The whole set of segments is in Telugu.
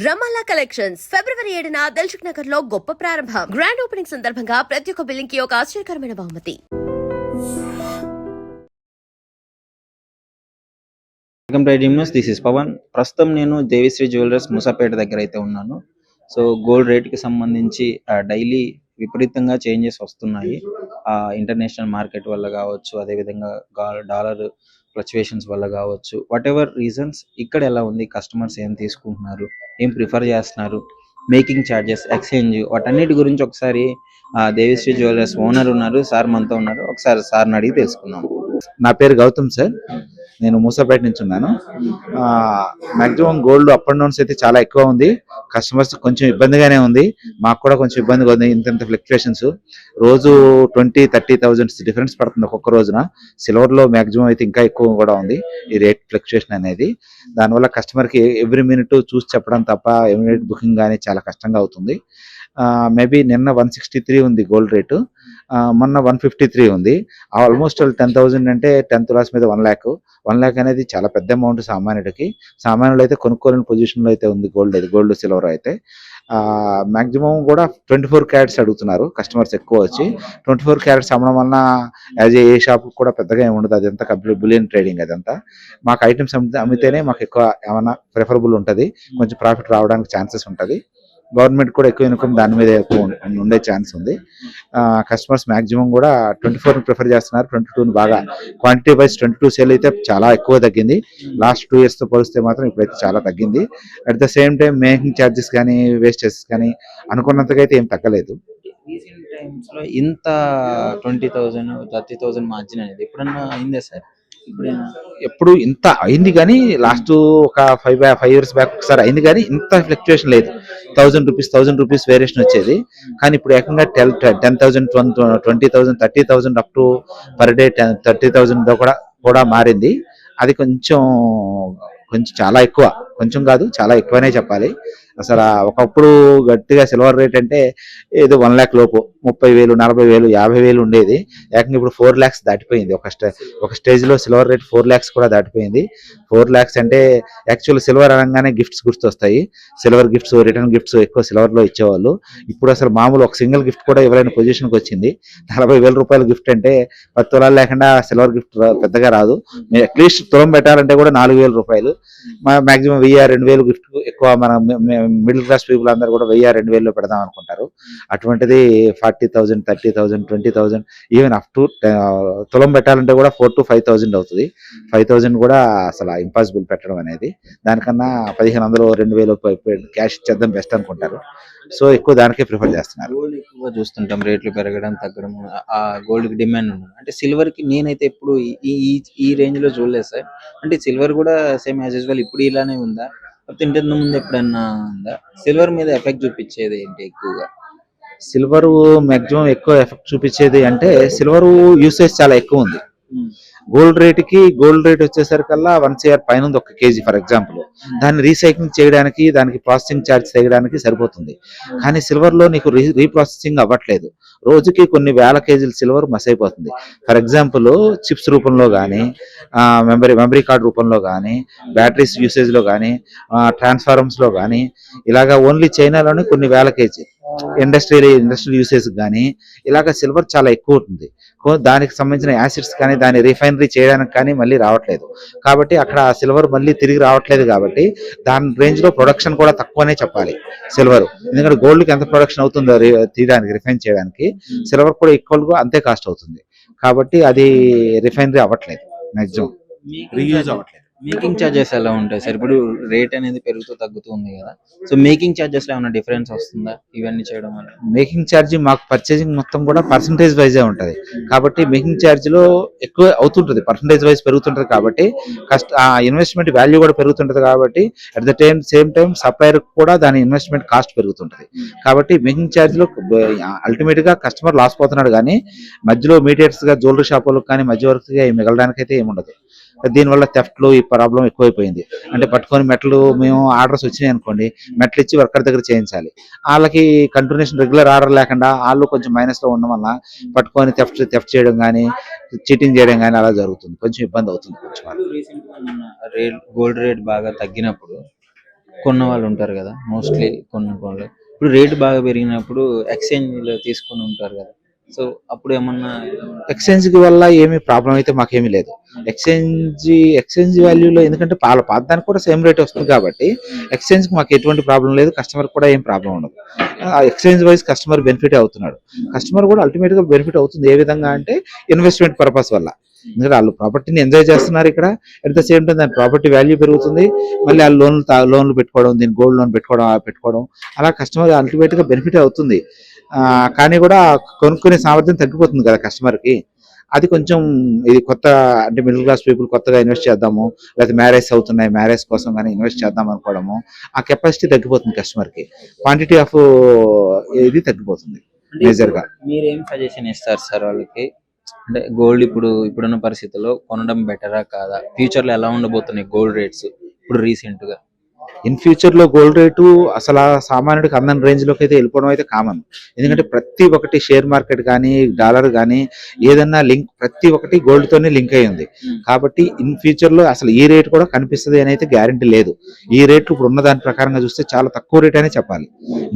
రమాలా కలెక్షన్స్ ఫిబ్రవరి 7న దిల్సుఖ్ నగర్ లో గొప్ప ప్రారంభం. గ్రాండ్ ఓపెనింగ్ సందర్భంగా ప్రతి ఒక్క బిల్లింగ్ కి ఒక ఆశ్చర్యకరమైన బహుమతి. This is Pawan. ప్రస్తుతం నేను దేవిశ్రీ జ్యువెలర్స్ మూసాపేట దగ్గర అయితే ఉన్నాను. సో గోల్డ్ రేట్ కి సంబంధించి డైలీ విపరీతంగా చేంజెస్ వస్తున్నాయి. ఇంటర్నేషనల్ మార్కెట్ వల్ల కావచ్చు, అదేవిధంగా డాలర్ ఫ్లక్చువేషన్స్ వల్ల కావచ్చు, వాట్ ఎవర్ రీజన్స్ ఇక్కడ ఎలా ఉంది, కస్టమర్స్ ఏం తీసుకుంటున్నారు, ఏం ప్రిఫర్ చేస్తున్నారు, మేకింగ్ ఛార్జెస్, ఎక్స్చేంజ్, వాటన్నిటి గురించి ఒకసారి దేవిశ్రీ జ్యువెలర్స్ ఓనర్ ఉన్నారు, సార్ మనతో ఉన్నారు. ఒకసారి సార్ని అడిగి తెలుసుకుందాం. నా పేరు గౌతమ్ సార్. నేను మూసాపేట నుంచి ఉన్నాను. Maximum gold up and downs అయితే చాలా ఎక్కువ ఉంది. కస్టమర్స్ కొంచెం ఇబ్బందిగానే ఉంది, మాకు కూడా కొంచెం ఇబ్బందిగా ఉంది. ఇంత ఫ్లక్చుయేషన్స్ రోజు 20-30,000 డిఫరెన్స్ పడుతుంది ఒక్కొక్క రోజున. సిల్వర్లో మాక్సిమం అయితే ఇంకా ఎక్కువ కూడా ఉంది ఈ రేట్ ఫ్లక్చుయేషన్ అనేది. దానివల్ల కస్టమర్కి ఎవ్రీ మినిట్ చూసి చెప్పడం తప్ప ఇమీడియట్ బుకింగ్ కానీ చాలా కష్టంగా అవుతుంది. మేబీ నిన్న 163 ఉంది గోల్డ్ రేటు, మొన్న 153 ఉంది. ఆల్మోస్ట్ 10,000 అంటే 10 తులాస్ మీద 1 lakh. 1 lakh అనేది చాలా పెద్ద అమౌంట్ సామాన్యుడికి. సామాన్యులు అయితే కొనుక్కోలేని పొజిషన్లో అయితే ఉంది గోల్డ్ సిల్వర్ అయితే. మాక్సిమం కూడా 24 క్యారెట్స్ అడుగుతున్నారు కస్టమర్స్ ఎక్కువ వచ్చి. 24 క్యారెట్స్ అమ్మడం వలన యాజ్ ఏ షాప్ కూడా పెద్దగా ఏమి ఉండదు, అదంతా కంప్లీట్ బులియన్ ట్రేడింగ్. అదంతా మాకు ఐటమ్స్ అమ్మితేనే మాకు ఎక్కువ ఏమైనా ప్రిఫరబుల్ ఉంటుంది, కొంచెం ప్రాఫిట్ రావడానికి ఛాన్సెస్ ఉంటుంది. గవర్నమెంట్ కూడా ఎక్కువ ఇన్కమ్ దాని మీద ఎక్కువ ఉండే ఛాన్స్ ఉంది. కస్టమర్స్ మాక్సిమం కూడా 24 ప్రిఫర్ చేస్తున్నారు. 22 బాగా క్వాంటిటీ వైజ్ 22 సేల్ అయితే చాలా ఎక్కువ తగ్గింది. లాస్ట్ 2 years తో పోలిస్తే మాత్రం ఇప్పుడైతే చాలా తగ్గింది. At the same time making charges కానీ వేస్టేజెస్ కానీ అనుకున్నంతగా అయితే ఏం తగ్గలేదు. రీసెంట్ టైమ్స్ లో ఇంత 20,000 30,000 మార్జిన్ అనేది ఎప్పుడన్నా అయిందా సార్? ఎప్పుడు ఇంత అయింది కానీ లాస్ట్ ఒక 5 years బ్యాక్ ఒకసారి అయింది, కానీ ఇంత ఫ్లక్చుయేషన్ లేదు. 1,000 రూపీస్ వేరియేషన్ వచ్చేది. కానీ ఇప్పుడు ఏకంగా 10,000, 20,000, 30,000 అప్ టు పర్ డే 30,000 కూడా మారింది. అది కొంచెం చాలా ఎక్కువ, కొంచెం కాదు చాలా ఎక్కువనే చెప్పాలి. అసలు ఒకప్పుడు గట్టిగా సిల్వర్ రేట్ అంటే ఏదో 1 lakh లోపు 30,000, 40,000, 50,000 ఉండేది. ఏకంగా ఇప్పుడు 4 lakhs దాటిపోయింది. ఒక స్టేజ్ లో సిల్వర్ రేట్ 4 lakhs కూడా దాటిపోయింది. 4 lakhs అంటే యాక్చువల్ సిల్వర్ అనగానే గిఫ్ట్స్ గుర్తొస్తాయి. సిల్వర్ గిఫ్ట్స్, రిటర్న్ గిఫ్ట్స్ ఎక్కువ సిల్వర్ లో ఇచ్చేవాళ్ళు. ఇప్పుడు అసలు మామూలు ఒక సింగిల్ గిఫ్ట్ కూడా ఇవ్వలేని పొజిషన్కి వచ్చింది. 40,000 రూపాయల గిఫ్ట్ అంటే 10 తులాలు లేకుండా సిల్వర్ గిఫ్ట్ పెద్దగా రాదు. అట్లీస్ట్ తులం పెట్టాలంటే కూడా 4,000 రూపాయలు. మాక్సిమం 1,000-2,000 గిఫ్ట్ ఎక్కువ. మన మిడిల్ క్లాస్ పీపుల్ అందరూ కూడా 1,000-2,000 పెడదాం అనుకుంటారు. అటువంటిది 40,000, 30,000, 20,000, ఈవెన్ అప్ టు తులం పెట్టాలంటే కూడా 4,000-5,000 అవుతుంది. 5,000 కూడా అసలు ఇంపాసిబుల్ పెట్టడం అనేది. దానికన్నా 1,500, 2,000 క్యాష్ ఇచ్చేద్దాం బెస్ట్ అనుకుంటారు. సో ఎక్కువ దానికే ప్రిఫర్ చేస్తున్నారు. గోల్డ్ ఎక్కువ చూస్తుంటాం, రేట్లు పెరగడం తగ్గడం, ఆ గోల్డ్ కి డిమాండ్ ఉంది. అంటే సిల్వర్ కి నేనైతే ఎప్పుడు ఈ రేంజ్ లో చూడలేదు సార్. అంటే సిల్వర్ కూడా సేమ్ యాజ్ యూజువల్ ఇప్పుడు ఇలానే ఉందా, లేకపోతే ఇంతకు ముందు ఎప్పుడన్నా ఉందా? సిల్వర్ మీద ఎఫెక్ట్ చూపించేది ఏంటి ఎక్కువగా? సిల్వర్ మాక్సిమం ఎక్కువ ఎఫెక్ట్ చూపించేది అంటే సిల్వర్ యూసేజ్ చాలా ఎక్కువ ఉంది. గోల్డ్ రేట్ వచ్చేసరికల్లా 1 CR పైన ఉంది ఒక కేజీ ఫర్ ఎగ్జాంపుల్. దాన్ని రీసైక్లింగ్ చేయడానికి, దానికి ప్రాసెసింగ్ ఛార్జ్ చేయడానికి సరిపోతుంది. కానీ సిల్వర్ లో నీకు రీప్రాసెసింగ్ అవ్వట్లేదు. రోజుకి కొన్ని వేల కేజీల సిల్వర్ మస్ అయిపోతుంది. ఫర్ ఎగ్జాంపుల్ చిప్స్ రూపంలో కానీ, మెమరీ కార్డ్ రూపంలో కానీ, బ్యాటరీస్ యూసేజ్ లో కానీ, ట్రాన్స్ఫార్మర్స్ లో కానీ, ఇలాగా ఓన్లీ చైనాలోనే కొన్ని వేల కేజీ. ఇండస్ట్రియల్ యూసేజ్ కానీ ఇలాగ సిల్వర్ చాలా ఎక్కువ ఉంటుంది. దానికి సంబంధించిన యాసిడ్స్ కానీ దాన్ని రిఫైనరీ చేయడానికి కానీ మళ్ళీ రావట్లేదు. కాబట్టి అక్కడ సిల్వర్ మళ్ళీ తిరిగి రావట్లేదు. కాబట్టి దాని రేంజ్ లో ప్రొడక్షన్ కూడా తక్కువనే చెప్పాలి సిల్వర్. ఎందుకంటే గోల్డ్ కి ఎంత ప్రొడక్షన్ అవుతుందో తీయడానికి, రిఫైన్ చేయడానికి, సిల్వర్ కూడా ఈక్వల్ గా అంతే కాస్ట్ అవుతుంది. కాబట్టి అది రిఫైనరీ అవ్వట్లేదు, మాక్సిమం రీయూజ్ అవ్వట్లేదు. మేకింగ్ ఛార్జెస్ ఎలా ఉంటాయి సార్? ఇప్పుడు రేట్ అనేది పెరుగుతూ తగ్గుతూ ఉంది కదా, సో మేకింగ్ ఛార్జెస్ లో ఏమైనా డిఫరెన్స్ వస్తుందా ఇవన్నీ చేయడం వల్ల? మేకింగ్ ఛార్జ్ మాకు పర్చేసింగ్ మొత్తం కూడా పర్సంటేజ్ వైజే ఉంటుంది. కాబట్టి మేకింగ్ ఛార్జ్ లో ఎక్కువ అవుతుంటుంది, పర్సంటేజ్ వైజ్ పెరుగుతుంటది. కాబట్టి ఇన్వెస్ట్మెంట్ వాల్యూ కూడా పెరుగుతుంటది. కాబట్టి at the same time supplier కూడా దాని ఇన్వెస్ట్మెంట్ కాస్ట్ పెరుగుతుంటది. కాబట్టి మేకింగ్ ఛార్జ్ లో అల్టిమేట్ గా కస్టమర్ లాస్ పోతున్నాడు, కానీ మధ్యలో మీడియేటర్స్ గా జ్యువెలరీ షాపులకు కానీ మధ్యవర్తిగా మిగలడానికి అయితే ఏముండదు. దీనివల్ల థెఫ్ట్లు ఈ ప్రాబ్లం ఎక్కువైపోయింది. అంటే పట్టుకొని మెట్లు, మేము ఆర్డర్స్ వచ్చినాయి అనుకోండి, మెట్లు ఇచ్చి వర్కర్ దగ్గర చేయించాలి. వాళ్ళకి కంటిన్యూషన్ రెగ్యులర్ ఆర్డర్ లేకుండా వాళ్ళు కొంచెం మైనస్ లో ఉండడం వల్ల పట్టుకొని థెఫ్ట్ చేయడం కానీ, చీటింగ్ చేయడం కానీ అలా జరుగుతుంది. కొంచెం ఇబ్బంది అవుతుంది. గోల్డ్ రేట్ బాగా తగ్గినప్పుడు కొన్న వాళ్ళు ఉంటారు కదా, మోస్ట్లీ కొన్న వాళ్ళు ఇప్పుడు రేటు బాగా పెరిగినప్పుడు ఎక్స్చేంజ్లో తీసుకొని ఉంటారు కదా, సో అప్పుడు ఏమన్నా ఎక్స్చేంజ్ వల్ల ఏమీ ప్రాబ్లం అయితే మాకేమీ లేదు. ఎక్స్చేంజ్ వాల్యూలో ఎందుకంటే పాదానికి కూడా సేమ్ రేట్ వస్తుంది కాబట్టి ఎక్స్చేంజ్కి మాకు ఎటువంటి ప్రాబ్లం లేదు, కస్టమర్ కూడా ఏం ప్రాబ్లం ఉండదు. ఎక్స్చేంజ్ వైజ్ కస్టమర్ బెనిఫిట్ అవుతున్నాడు, కస్టమర్ కూడా అల్టిమేట్గా బెనిఫిట్ అవుతుంది. ఏ విధంగా అంటే ఇన్వెస్ట్మెంట్ పర్పస్ వల్ల, ఎందుకంటే వాళ్ళు ప్రాపర్టీని ఎంజాయ్ చేస్తున్నారు ఇక్కడ, అట్ ద సేమ్ టైం దాని ప్రాపర్టీ వాల్యూ పెరుగుతుంది, మళ్ళీ వాళ్ళు లోన్లు పెట్టుకోవడం, దీని గోల్డ్ లోన్ పెట్టుకోవడం అలా కస్టమర్ అల్టిమేట్గా బెనిఫిట్ అవుతుంది. కానీ కూడా కొనుక్కునే సామర్థ్యం తగ్గిపోతుంది కదా కస్టమర్కి. అది కొంచెం ఇది కొత్త అంటే మిడిల్ క్లాస్ పీపుల్ కొత్తగా ఇన్వెస్ట్ చేద్దాము, లేకపోతే మ్యారేజ్ అవుతున్నాయి మ్యారేజ్ కోసం కానీ ఇన్వెస్ట్ చేద్దాం అనుకోవడము, ఆ కెపాసిటీ తగ్గిపోతుంది కస్టమర్కి, క్వాంటిటీ ఆఫ్ ఇది తగ్గిపోతుంది మేజర్గా. మీరేం సజెషన్ ఇస్తారు సార్ వాళ్ళకి? అంటే గోల్డ్ ఇప్పుడున్న పరిస్థితుల్లో కొనడం బెటరా కాదా, ఫ్యూచర్లో ఎలా ఉండబోతున్నాయి గోల్డ్ రేట్స్ ఇప్పుడు రీసెంట్గా? ఇన్ ఫ్యూచర్ లో గోల్డ్ రేటు అసలు సామాన్యుడికి అందని రేంజ్ లోకి అయితే వెళ్ళిపోవడం అయితే కామన్. ఎందుకంటే ప్రతి ఒక్కటి షేర్ మార్కెట్ కానీ డాలర్ కానీ ఏదన్నా లింక్ ప్రతి ఒక్కటి గోల్డ్ తోనే లింక్ అయి ఉంది. కాబట్టి ఇన్ ఫ్యూచర్ లో అసలు ఈ రేట్ కూడా కనిపిస్తుంది అని అయితే గ్యారంటీ లేదు. ఈ రేట్లు ఇప్పుడు ఉన్న దాని ప్రకారంగా చూస్తే చాలా తక్కువ రేట్ అనే చెప్పాలి.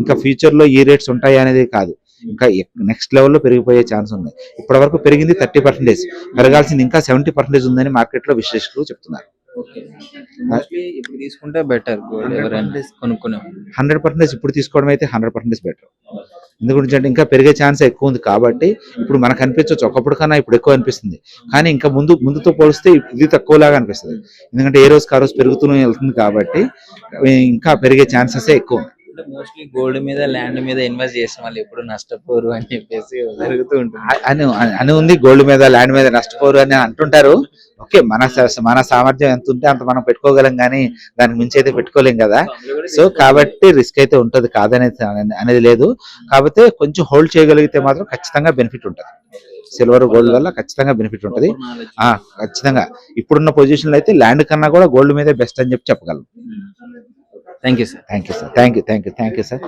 ఇంకా ఫ్యూచర్ లో ఈ రేట్స్ ఉంటాయి అనేది కాదు, ఇంకా నెక్స్ట్ లెవెల్లో పెరిగిపోయే ఛాన్స్ ఉంది. ఇప్పటి వరకు పెరిగింది 30%, పెరగాల్సింది ఇంకా 70% ఉందని మార్కెట్ లో విశ్లేషకులు చెప్తున్నారు. ఇప్పుడు తీసుకుంటే బెటర్ గోల్డ్ ఎవరైనా కొనుక్కునే 100% ఇప్పుడు తీసుకోవడం అయితే 100% బెటర్. ఎందుకంటే ఇంకా పెరిగే ఛాన్స్ ఎక్కువ ఉంది కాబట్టి ఇప్పుడు మనకు అనిపించవచ్చు, ఒకప్పుడు కన్నా ఇప్పుడు ఎక్కువ అనిపిస్తుంది, కానీ ఇంకా ముందుతో పోలిస్తే ఇది తక్కువలాగా అనిపిస్తుంది. ఎందుకంటే ఏ రోజుకి ఆ రోజు పెరుగుతూనే వెళ్తుంది కాబట్టి ఇంకా పెరిగే ఛాన్సెస్ ఎక్కువ. మోస్ట్లీ గోల్డ్ మీద ల్యాండ్ మీద ఇన్వెస్ట్ చేసిన వాళ్ళు ఎప్పుడు నష్టపోరు అని చెప్పేసి జరుగుతూ ఉంటుంది అని ఉంది. గోల్డ్ మీద ల్యాండ్ మీద నష్టపోరు అని అంటుంటారు. ఓకే, మన సామర్థ్యం ఎంత ఉంటే అంత మనం పెట్టుకోగలం, కానీ దానికి మించి అయితే పెట్టుకోలేం కదా. సో కాబట్టి రిస్క్ అయితే ఉంటుంది, అనేది లేదు. కాకపోతే కొంచెం హోల్డ్ చేయగలిగితే మాత్రం ఖచ్చితంగా బెనిఫిట్ ఉంటుంది. సిల్వర్ గోల్డ్ వల్ల ఖచ్చితంగా బెనిఫిట్ ఉంటుంది. ఖచ్చితంగా ఇప్పుడున్న పొజిషన్లో అయితే ల్యాండ్ కన్నా కూడా గోల్డ్ మీదే బెస్ట్ అని చెప్పగలను. Thank you sir. Thank you sir.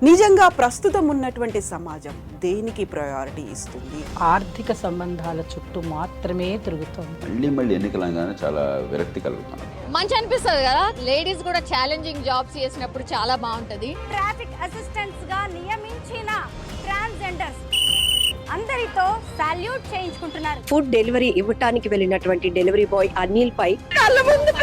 నిజంగా ప్రస్తుతం ఉన్నటువంటి సమాజం దేనికి ప్రయారిటీ ఇస్తుంది? ఆర్థిక సంబంధాల చుట్టూ మాత్రమే తిరుగుతోంది. మళ్ళీ ఎన్నికలంగానే చాలా విరక్తి కలుగుతున్నాం. మంచి అనిపిస్తుంది కదా, లేడీస్ కూడా ఛాలెంజింగ్ జాబ్స్ చేసినప్పుడు చాలా బాగుంటది. ట్రాఫిక్ అసిస్టెంట్స్ గా నియమించిన ట్రాన్స్జెండర్స్ అందరితో సాల్యూట్ చేయించుకుంటున్నారు. ఫుడ్ డెలివరీ ఇవ్వటానికి వెళ్ళినటువంటి డెలివరీ బాయ్ అనిల్ పై కళ్ళ ముందు